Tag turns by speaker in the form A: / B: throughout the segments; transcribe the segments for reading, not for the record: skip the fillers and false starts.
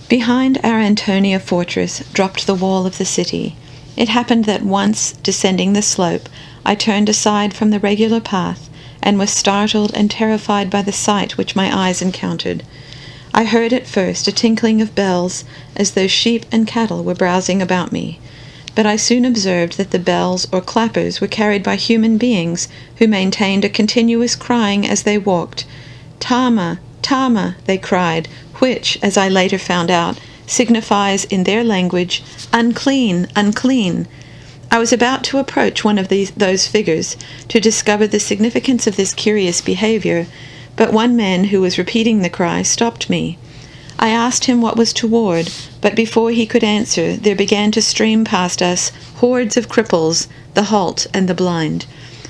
A: Behind our Antonia fortress dropped the wall of the city. It happened that once, descending the slope, I turned aside from the regular path, and was startled and terrified by the sight which my eyes encountered. I heard at first a tinkling of bells, as though sheep and cattle were browsing about me. But I soon observed that the bells or clappers were carried by human beings, who maintained a continuous crying as they walked. "Tama, Tama," they cried, which, as I later found out, signifies in their language, "unclean, unclean." I was about to approach one of those figures to discover the significance of this curious behavior, but one man who was repeating the cry stopped me. I asked him what was toward, but before he could answer, there began to stream past us hordes of cripples, the halt and the blind.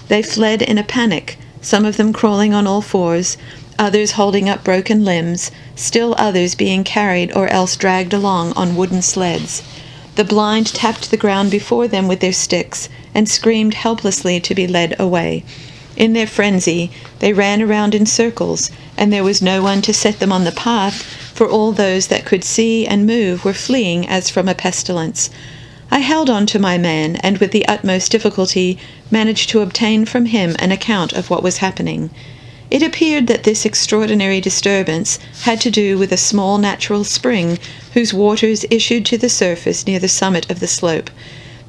A: They fled in a panic, some of them crawling on all fours, others holding up broken limbs, still others being carried or else dragged along on wooden sleds. The blind tapped the ground before them with their sticks and screamed helplessly to be led away. In their frenzy, they ran around in circles, and there was no one to set them on the path, for all those that could see and move were fleeing as from a pestilence. I held on to my man, and with the utmost difficulty managed to obtain from him an account of what was happening. It appeared that this extraordinary disturbance had to do with a small natural spring whose waters issued to the surface near the summit of the slope.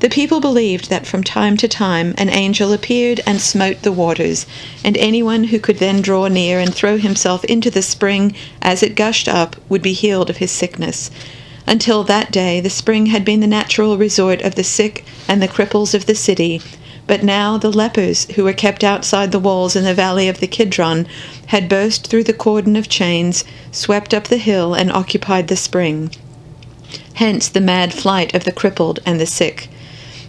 A: The people believed that from time to time an angel appeared and smote the waters, and anyone who could then draw near and throw himself into the spring as it gushed up would be healed of his sickness. Until that day the spring had been the natural resort of the sick and the cripples of the city, but now the lepers, who were kept outside the walls in the valley of the Kidron, had burst through the cordon of chains, swept up the hill, and occupied the spring. Hence the mad flight of the crippled and the sick.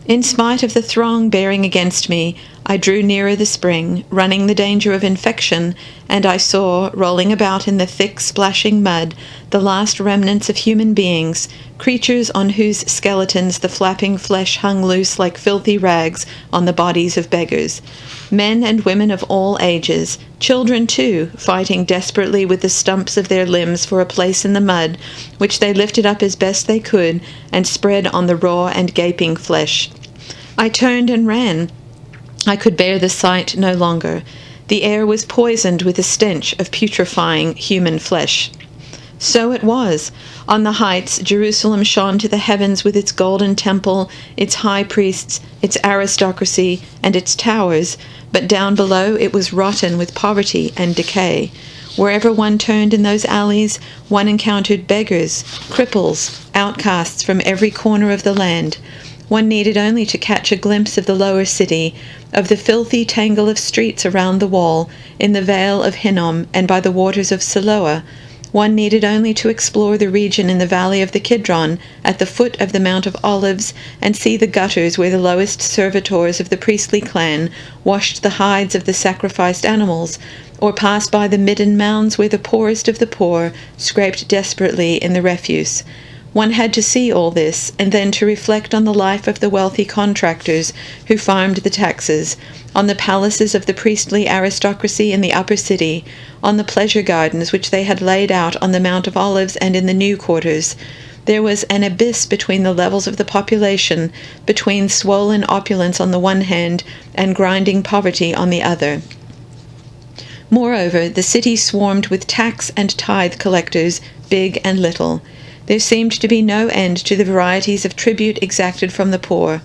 A: In spite of the throng bearing against me, I drew nearer the spring, running the danger of infection, and I saw, rolling about in the thick, splashing mud, the last remnants of human beings, creatures on whose skeletons the flapping flesh hung loose like filthy rags on the bodies of beggars. Men and women of all ages, children too, fighting desperately with the stumps of their limbs for a place in the mud, which they lifted up as best they could and spread on the raw and gaping flesh. I turned and ran. I could bear the sight no longer. The air was poisoned with the stench of putrefying human flesh. So it was. On the heights, Jerusalem shone to the heavens with its golden temple, its high priests, its aristocracy, and its towers, but down below it was rotten with poverty and decay. Wherever one turned in those alleys, one encountered beggars, cripples, outcasts from every corner of the land. One needed only to catch a glimpse of the lower city, of the filthy tangle of streets around the wall, in the vale of Hinnom and by the waters of Siloah. One needed only to explore the region in the valley of the Kidron, at the foot of the Mount of Olives, and see the gutters where the lowest servitors of the priestly clan washed the hides of the sacrificed animals, or pass by the midden mounds where the poorest of the poor scraped desperately in the refuse. One had to see all this, and then to reflect on the life of the wealthy contractors who farmed the taxes, on the palaces of the priestly aristocracy in the upper city, on the pleasure gardens which they had laid out on the Mount of Olives and in the new quarters. There was an abyss between the levels of the population, between swollen opulence on the one hand and grinding poverty on the other. Moreover, the city swarmed with tax and tithe collectors, big and little. There seemed to be no end to the varieties of tribute exacted from the poor.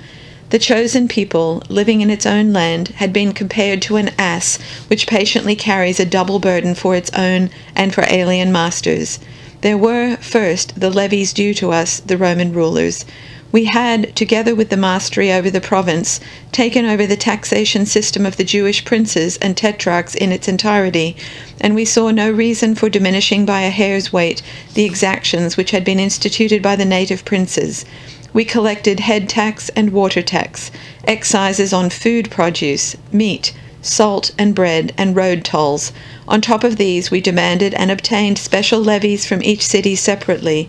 A: The chosen people, living in its own land, had been compared to an ass which patiently carries a double burden for its own and for alien masters. There were, first, the levies due to us, the Roman rulers. We had, together with the mastery over the province, taken over the taxation system of the Jewish princes and tetrarchs in its entirety, and we saw no reason for diminishing by a hair's weight the exactions which had been instituted by the native princes. We collected head tax and water tax, excises on food produce, meat, salt and bread, and road tolls. On top of these we demanded and obtained special levies from each city separately.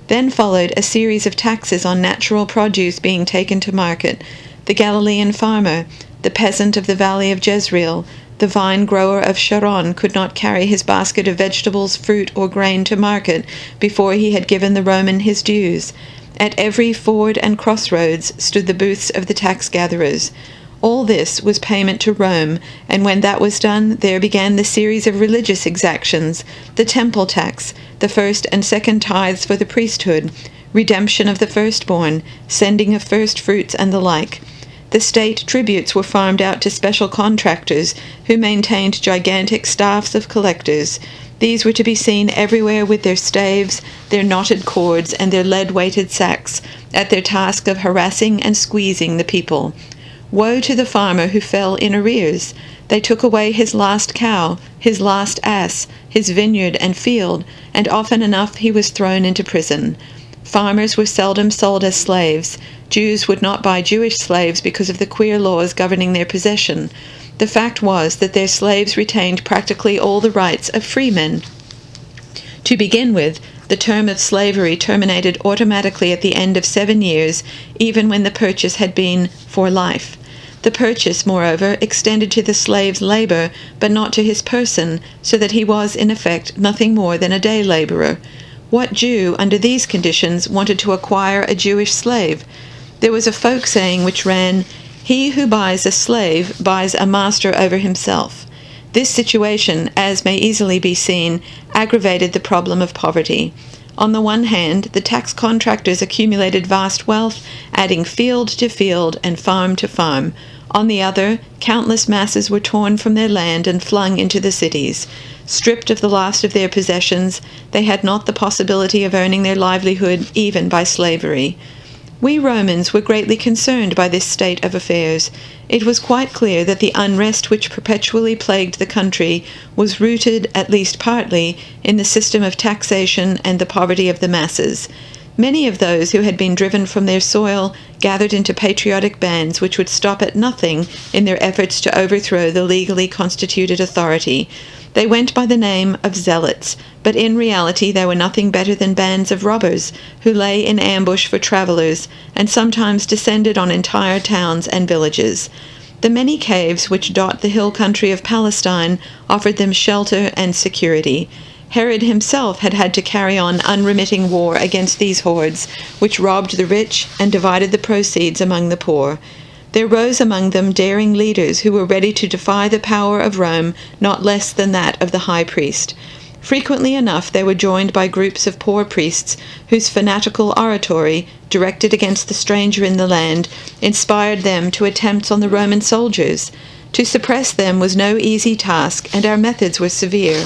A: Then followed a series of taxes on natural produce being taken to market, the Galilean farmer, the peasant of the valley of Jezreel, The vine grower of Sharon could not carry his basket of vegetables, fruit, or grain to market before he had given the Roman his dues. At every ford and crossroads stood the booths of the tax-gatherers. All this was payment to Rome, and when that was done, there began the series of religious exactions, the temple tax, the first and second tithes for the priesthood, redemption of the firstborn, sending of first fruits, and the like. The state tributes were farmed out to special contractors, who maintained gigantic staffs of collectors. These were to be seen everywhere with their staves, their knotted cords, and their lead-weighted sacks, at their task of harassing and squeezing the people. Woe to the farmer who fell in arrears! They took away his last cow, his last ass, his vineyard and field, and often enough he was thrown into prison. Farmers were seldom sold as slaves. Jews would not buy Jewish slaves because of the queer laws governing their possession. The fact was that their slaves retained practically all the rights of free men. To begin with, the term of slavery terminated automatically at the end of 7 years, even when the purchase had been for life. The purchase, moreover, extended to the slave's labor, but not to his person, so that he was, in effect, nothing more than a day laborer. What Jew, under these conditions, wanted to acquire a Jewish slave? There was a folk saying which ran, "He who buys a slave buys a master over himself." This situation, as may easily be seen, aggravated the problem of poverty. On the one hand, the tax contractors accumulated vast wealth, adding field to field and farm to farm. On the other, countless masses were torn from their land and flung into the cities. Stripped of the last of their possessions, they had not the possibility of earning their livelihood even by slavery. We Romans were greatly concerned by this state of affairs. It was quite clear that the unrest which perpetually plagued the country was rooted, at least partly, in the system of taxation and the poverty of the masses. Many of those who had been driven from their soil gathered into patriotic bands which would stop at nothing in their efforts to overthrow the legally constituted authority. They went by the name of zealots, but in reality they were nothing better than bands of robbers who lay in ambush for travelers and sometimes descended on entire towns and villages. The many caves which dot the hill country of Palestine offered them shelter and security. Herod himself had had to carry on unremitting war against these hordes, which robbed the rich and divided the proceeds among the poor. There rose among them daring leaders who were ready to defy the power of Rome not less than that of the high priest. Frequently enough they were joined by groups of poor priests whose fanatical oratory, directed against the stranger in the land, inspired them to attempts on the Roman soldiers. To suppress them was no easy task, and our methods were severe.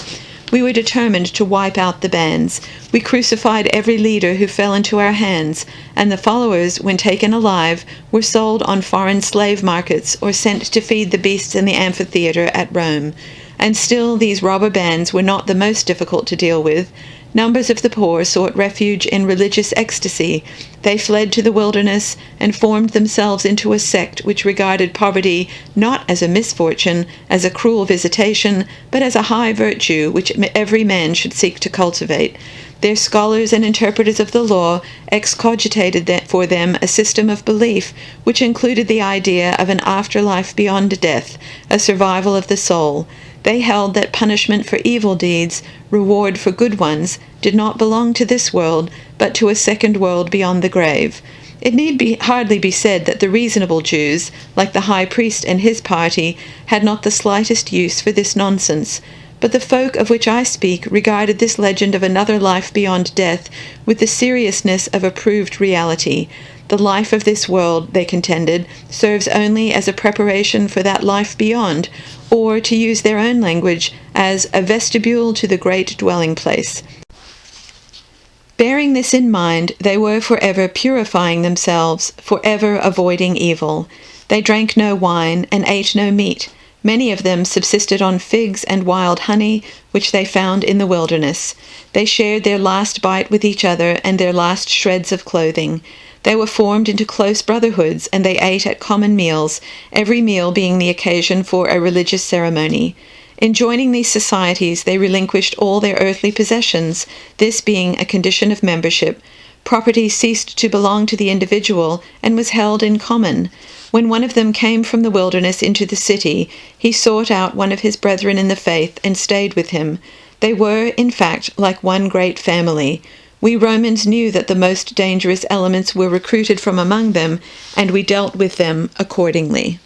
A: We were determined to wipe out the bands. We crucified every leader who fell into our hands, and the followers, when taken alive, were sold on foreign slave markets or sent to feed the beasts in the amphitheater at Rome. And still these robber bands were not the most difficult to deal with. Numbers of the poor sought refuge in religious ecstasy. They fled to the wilderness and formed themselves into a sect which regarded poverty not as a misfortune, as a cruel visitation, but as a high virtue which every man should seek to cultivate. Their scholars and interpreters of the law excogitated for them a system of belief which included the idea of an afterlife beyond death, a survival of the soul. They held that punishment for evil deeds, reward for good ones, did not belong to this world, but to a second world beyond the grave. It need hardly be said that the reasonable Jews, like the high priest and his party, had not the slightest use for this nonsense. But the folk of which I speak regarded this legend of another life beyond death with the seriousness of a proved reality. The life of this world, they contended, serves only as a preparation for that life beyond, or, to use their own language, as a vestibule to the great dwelling place. Bearing this in mind, they were forever purifying themselves, forever avoiding evil. They drank no wine and ate no meat. Many of them subsisted on figs and wild honey, which they found in the wilderness. They shared their last bite with each other and their last shreds of clothing. They were formed into close brotherhoods, and they ate at common meals, every meal being the occasion for a religious ceremony. In joining these societies, they relinquished all their earthly possessions, this being a condition of membership. Property ceased to belong to the individual and was held in common. When one of them came from the wilderness into the city, he sought out one of his brethren in the faith and stayed with him. They were, in fact, like one great family. We Romans knew that the most dangerous elements were recruited from among them, and we dealt with them accordingly.